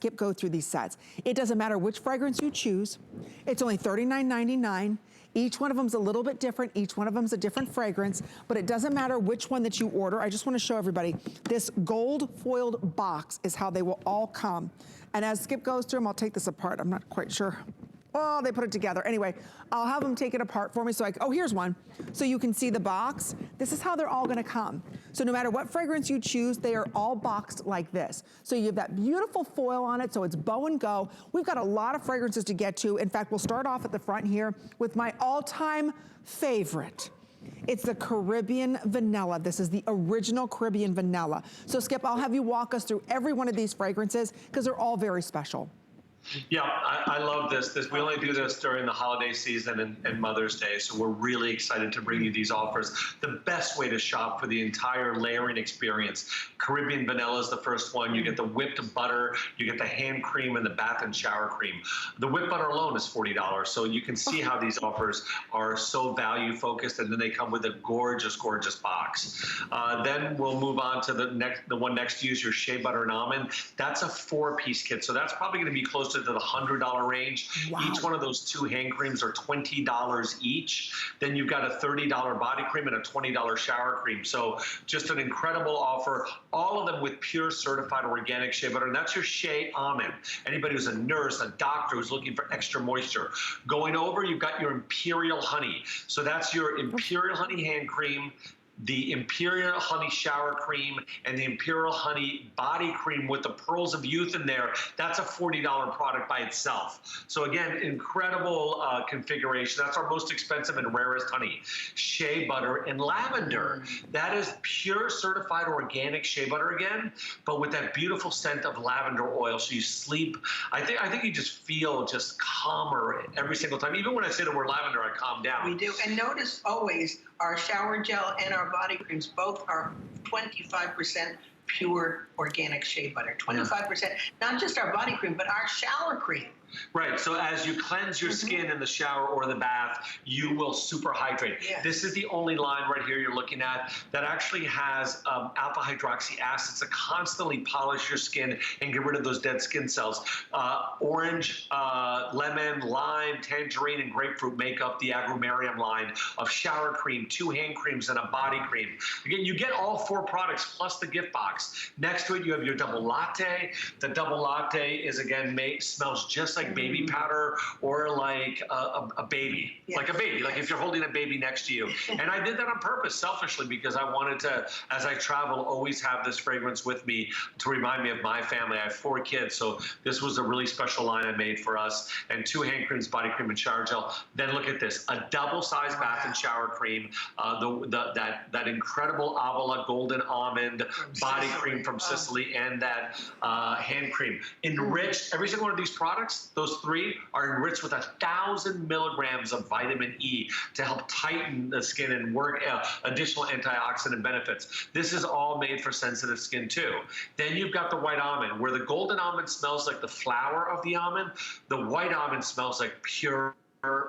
Skip go through these sets. It doesn't matter which fragrance you choose. It's only $39.99. Each one of them's a little bit different. Each one of them's a different fragrance, but it doesn't matter which one that you order. I just want to show everybody, this gold foiled box is how they will all come. And as Skip goes through them, I'll take this apart. I'm not quite sure. Oh, they put it together. Anyway, I'll have them take it apart for me so oh, here's one. So you can see the box. This is how they're all gonna come. So no matter what fragrance you choose, they are all boxed like this. So you have that beautiful foil on it, so it's bow and go. We've got a lot of fragrances to get to. In fact, we'll start off at the front here with my all-time favorite. It's the Caribbean vanilla. This is the original Caribbean vanilla. So Skip, I'll have you walk us through every one of these fragrances because they're all very special. Yeah, I love this. We only do this during the holiday season and Mother's Day, so we're really excited to bring you these offers. The best way to shop for the entire layering experience. Caribbean vanilla is the first one. You get the whipped butter, you get the hand cream, and the bath and shower cream. The whipped butter alone is $40, so you can see how these offers are so value focused, and then they come with a gorgeous, gorgeous box. Then we'll move on to the one next to you is your shea butter and almond. That's a 4-piece kit, so that's probably going to be close to the $100 range. Wow. Each one of those 2 hand creams are $20 each. Then you've got a $30 body cream and a $20 shower cream. So just an incredible offer. All of them with pure certified organic shea butter. And that's your shea almond. Anybody who's a nurse, a doctor who's looking for extra moisture. Going over, you've got your Imperial honey. So that's your Imperial honey hand cream, the Imperial honey shower cream, and the Imperial honey body cream with the pearls of youth in there. That's a $40 product by itself. So again, incredible configuration. That's our most expensive and rarest honey. Shea butter and lavender. That is pure certified organic shea butter again, but with that beautiful scent of lavender oil. So you sleep. I think you just feel just calmer every single time. Even when I say the word lavender, I calm down. We do. And notice always our shower gel and our body creams both are 25% pure organic shea butter. 25%, not just our body cream, but our shower cream. Right, so as you cleanse your skin in the shower or the bath, you will super hydrate. Yeah. This is the only line right here you're looking at that actually has alpha hydroxy acids to constantly polish your skin and get rid of those dead skin cells. Orange, lemon, lime, tangerine, and grapefruit make up the agrumarium line of shower cream, 2 hand creams, and a body cream. Again, you get all 4 products plus the gift box. Next to it, you have your double latte. The double latte is, again, smells just like baby powder or like a baby, like a baby, like if you're holding a baby next to you. And I did that on purpose, selfishly, because I wanted to, as I travel, always have this fragrance with me to remind me of my family. I have 4 kids, so this was a really special line I made for us. And 2 hand creams, body cream, and shower gel. Then look at this, a double-sized bath and shower cream, that incredible Avila golden almond body cream from Sicily, and that hand cream. Enriched, every single one of these products, those 3 are enriched with 1,000 milligrams of vitamin E to help tighten the skin and work additional antioxidant benefits. This is all made for sensitive skin too. Then you've got the white almond, where the golden almond smells like the flower of the almond. The white almond smells like pure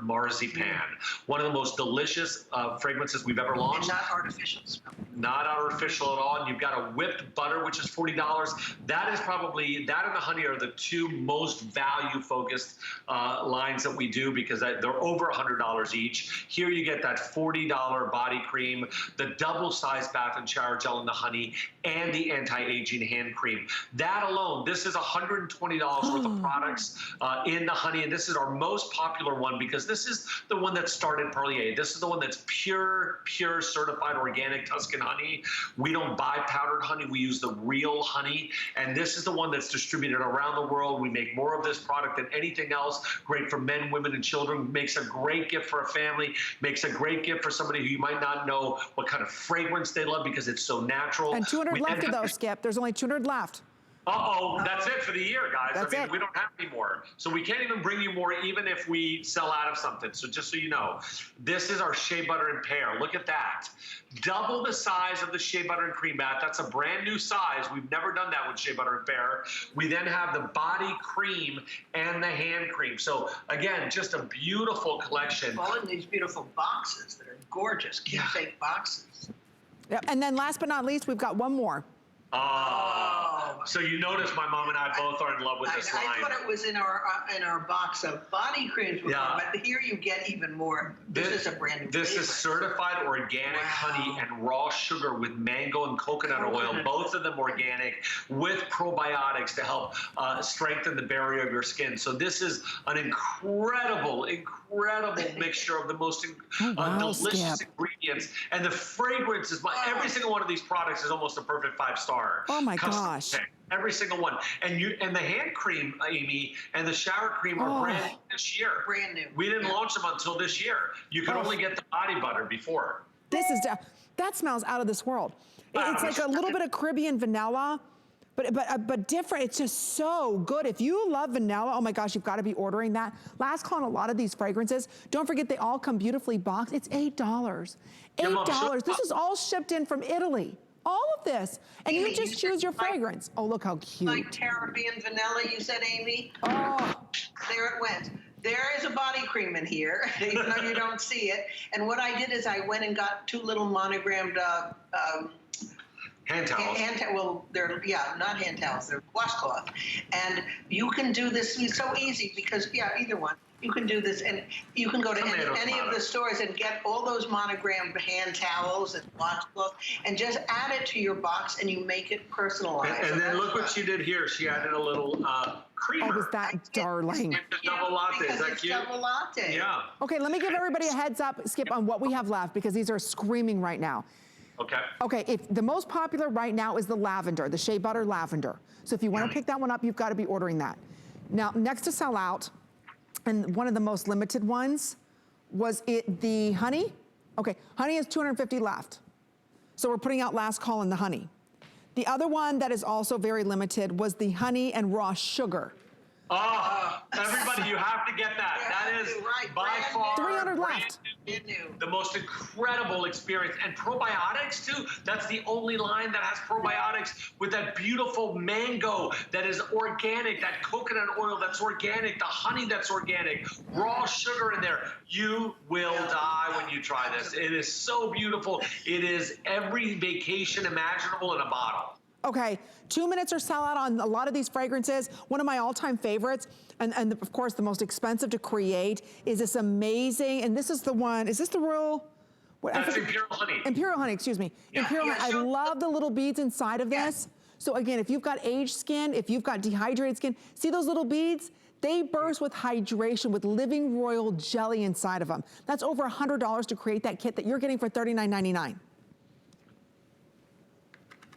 marzipan. One of the most delicious fragrances we've ever launched. And not artificial smell. Not artificial at all. And you've got a whipped butter, which is $40. That is probably, that and the honey are the 2 most value-focused lines that we do, because they're over $100 each. Here you get that $40 body cream, the double-sized bath and shower gel in the honey, and the anti-aging hand cream. That alone, this is $120 worth of products in the honey, and this is our most popular one, because this is the one that started Perlier. This is the one that's pure certified organic Tuscan honey. We don't buy powdered honey. We use the real honey. And this is the one that's distributed around the world. We make more of this product than anything else. Great for men, women, and children. Makes a great gift for a family. Makes a great gift for somebody who you might not know what kind of fragrance they love, because it's so natural. And 200 left of those, Skip. There's only 200 left. Uh-oh, that's it for the year, guys. That's it. We don't have any more. So we can't even bring you more, even if we sell out of something. So just so you know, this is our shea butter and pear. Look at that. Double the size of the shea butter and cream bath. That's a brand new size. We've never done that with shea butter and pear. We then have the body cream and the hand cream. So again, just a beautiful collection. All in these beautiful boxes that are gorgeous, keepsake boxes. Yeah. And then last but not least, we've got one more. So you notice my mom and I both are in love with this line. I thought it was in our box of body creams before, but here you get even more. This is a brand new This is certified organic honey and raw sugar with mango and coconut oil, both of them organic, with probiotics to help strengthen the barrier of your skin. So this is an incredible mixture of the most delicious ingredients. And the fragrance is, every single one of these products is almost a perfect 5-star. Oh my gosh. Every single one. And the hand cream, Amy, and the shower cream are brand new this year. Brand new. We didn't launch them until this year. You could only get the body butter before. This is, that smells out of this world. It's like a little bit of Caribbean vanilla, but different. It's just so good. If you love vanilla, oh my gosh, you've got to be ordering that. Last call on a lot of these fragrances. Don't forget they all come beautifully boxed. It's $8. $8. This is all shipped in from Italy. All of this. And you just choose your fragrance. Oh, look how cute. Like Caribbean vanilla, you said, Amy? Oh. There it went. There is a body cream in here, even though you don't see it. And what I did is I went and got 2 little monogrammed hand towels. Well, they're, not hand towels, they're washcloth. And you can do this, it's so easy because, either one. You can do this, and you can go to any of the stores and get all those monogrammed hand towels and washcloths, and just add it to your box, and you make it personalized. And then look what she did here. She added a little creamer. Oh, was that darling? Double latte. Is that cute? Double latte. Yeah. Okay, let me give everybody a heads up, Skip, on what we have left, because these are screaming right now. Okay. Okay, the most popular right now is the lavender, the shea butter lavender. So if you want to pick that one up, you've got to be ordering that. Now, next to sell out, and one of the most limited ones was the honey. Okay, honey has 250 left. So we're putting out last call on the honey. The other one that is also very limited was the honey and raw sugar. Oh, everybody, you have to get that. That is by far 300 left. The most incredible experience. And probiotics too. That's the only line that has probiotics, with that beautiful mango that is organic, that coconut oil that's organic, the honey that's organic, raw sugar in there. You will die when you try this. It is so beautiful. It is every vacation imaginable in a bottle. Okay, 2 minutes or sell out on a lot of these fragrances. One of my all-time favorites, and of course the most expensive to create, is this amazing, and this is the one, is this the Royal? That's Imperial Honey. Imperial Honey, excuse me. Yeah. Imperial Honey, I love the little beads inside of this. So again, if you've got aged skin, if you've got dehydrated skin, see those little beads? They burst with hydration with living royal jelly inside of them. That's over $100 to create that kit that you're getting for $39.99.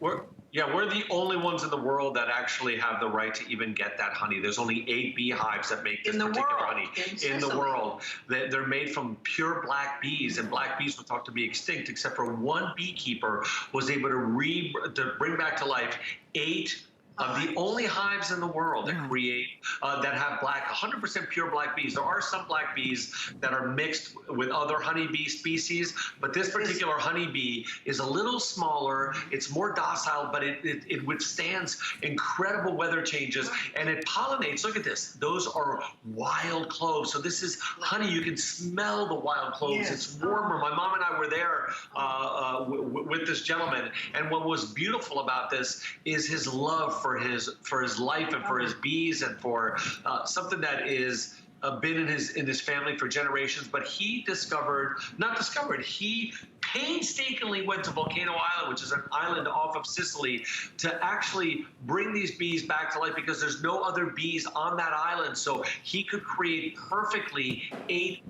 We're the only ones in the world that actually have the right to even get that honey. There's only 8 beehives that make this particular honey in the world. They're made from pure black bees, and black bees were thought to be extinct, except for one beekeeper was able to bring back to life 8 of the only hives in the world that create, that have 100% pure black bees. There are some black bees that are mixed with other honeybee species, but this particular honeybee is a little smaller, it's more docile, but it withstands incredible weather changes, and it pollinates. Look at this. Those are wild cloves. So this is honey. You can smell the wild cloves. It's warmer. My mom and I were there with this gentleman, and what was beautiful about this is his love for his life and for his bees, and for something that is been in his family for generations. But he he painstakingly went to Volcano Island, which is an island off of Sicily, to actually bring these bees back to life, because there's no other bees on that island. So he could create perfectly 8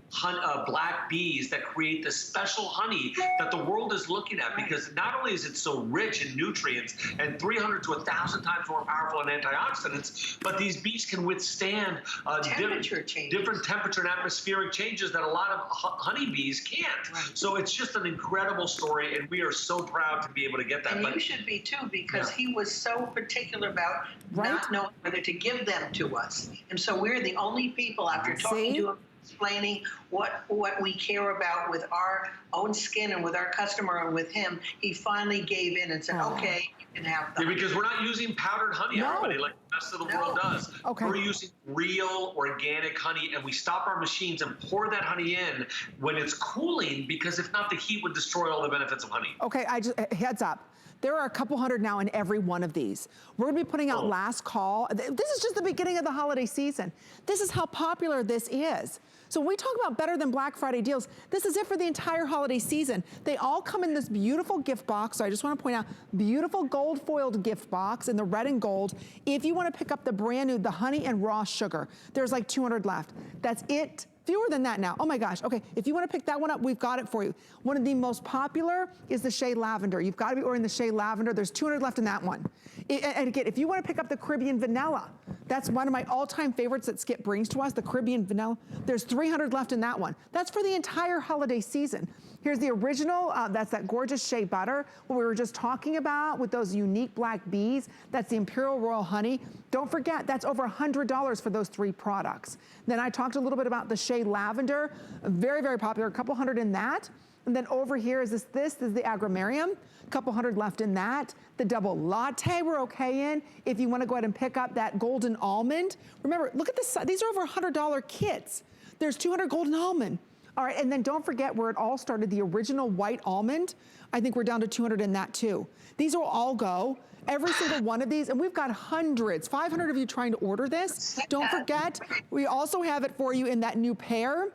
black bees that create the special honey that the world is looking at, because not only is it so rich in nutrients and 300 to 1,000 times more powerful in antioxidants, but these bees can withstand different temperature and atmospheric changes that a lot of honeybees can't. So it's just an incredible story, and we are so proud to be able to get that. And you should be too, because he was so particular about not knowing whether to give them to us. And so we're the only people, after talking to him, explaining what we care about with our own skin and with our customer and with him, he finally gave in and said, okay, you can have them. Because we're not using powdered honey, everybody, like the rest of the world does. We're using real organic honey, and we stop our machines and pour that honey in when it's cooling, because if not, the heat would destroy all the benefits of honey. Okay, heads up. There are a couple hundred now in every one of these. We're gonna be putting out last call. This is just the beginning of the holiday season. This is how popular this is. So when we talk about better than Black Friday deals, this is it for the entire holiday season. They all come in this beautiful gift box. So I just want to point out, beautiful gold foiled gift box in the red and gold. If you want to pick up the brand new, the honey and raw sugar, there's like 200 left. That's it. Fewer than that now. Oh my gosh. Okay, if you want to pick that one up, we've got it for you. One of the most popular is the Shea Lavender. You've got to be ordering the Shea Lavender. There's 200 left in that one. And again, if you want to pick up the Caribbean Vanilla, that's one of my all-time favorites that Skip brings to us, the Caribbean Vanilla. There's 300 left in that one. That's for the entire holiday season. Here's the original, that's that gorgeous shea butter, what we were just talking about with those unique black bees. That's the Imperial Royal Honey. Don't forget, that's over $100 for those 3 products. Then I talked a little bit about the Shea Lavender, very, very popular, a couple hundred in that. And then over here is this is the Agrumarium, a couple hundred left in that. The double latte we're okay in. If you want to go ahead and pick up that golden almond. Remember, look at this, these are over $100 kits. There's 200 golden almond. All right, and then don't forget where it all started, the original white almond. I think we're down to 200 in that too. These will all go, every single one of these, and we've got hundreds, 500 of you trying to order this. Don't forget, we also have it for you in that new pear.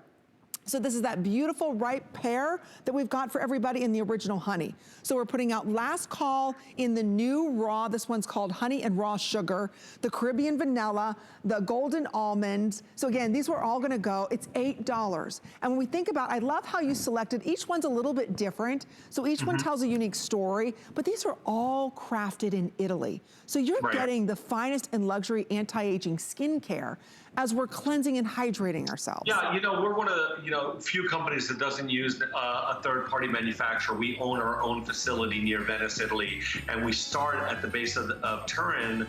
So this is that beautiful ripe pear that we've got for everybody in the original honey. So we're putting out last call in the new raw. This one's called honey and raw sugar, the Caribbean vanilla, the golden almond. So again, these were all gonna go. It's $8. And when we think about, I love how you selected, each one's a little bit different. So each one tells a unique story, but these are all crafted in Italy. So you're getting the finest in luxury anti-aging skincare as we're cleansing and hydrating ourselves. Yeah, you know, we're one of the, few companies that doesn't use a third-party manufacturer. We own our own facility near Venice, Italy, and we start at the base of Turin,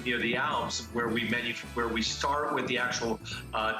near the Alps, where we start with the actual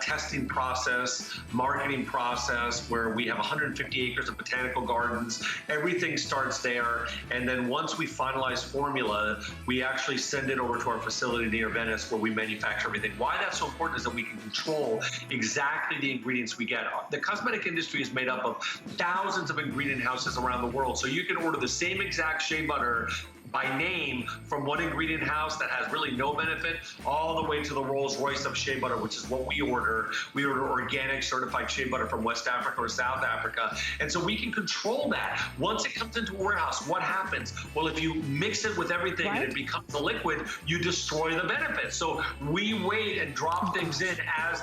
testing process, marketing process, where we have 150 acres of botanical gardens. Everything starts there, and then once we finalize formula, we actually send it over to our facility near Venice, where we manufacture everything. Why that's so important is that we can control exactly the ingredients we get. The cosmetic industry is made up of thousands of ingredient houses around the world, so you can order the same exact shea butter by name from one ingredient house that has really no benefit all the way to the Rolls Royce of shea butter, which is what we order. We order organic certified shea butter from West Africa or South Africa. And so we can control that. Once it comes into a warehouse, what happens? Well, if you mix it with everything and it becomes a liquid, you destroy the benefits. So we wait and drop things in as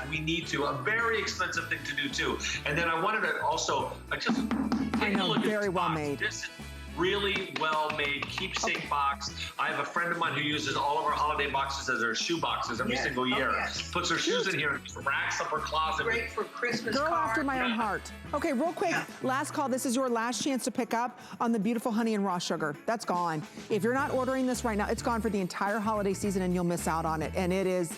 we need to. A very expensive thing to do too. And then I wanted to also, Very well made. This is really well made keepsake box. I have a friend of mine who uses all of our holiday boxes as their shoe boxes every single year. Puts her shoes in here, racks up her closet. Great for Christmas Girl cards. after my own heart. Okay, real quick, last call. This is your last chance to pick up on the beautiful honey and raw sugar. That's gone. If you're not ordering this right now, it's gone for the entire holiday season and you'll miss out on it. And it is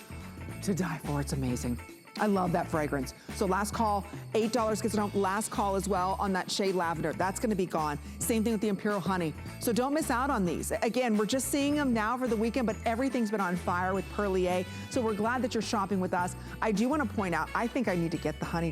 to die for. It's amazing. I love that fragrance. So last call, $8 gets it home. Last call as well on that Shea Lavender. That's gonna be gone. Same thing with the Imperial Honey. So don't miss out on these. Again, we're just seeing them now for the weekend, but everything's been on fire with Perlier. So we're glad that you're shopping with us. I do wanna point out, I think I need to get the honey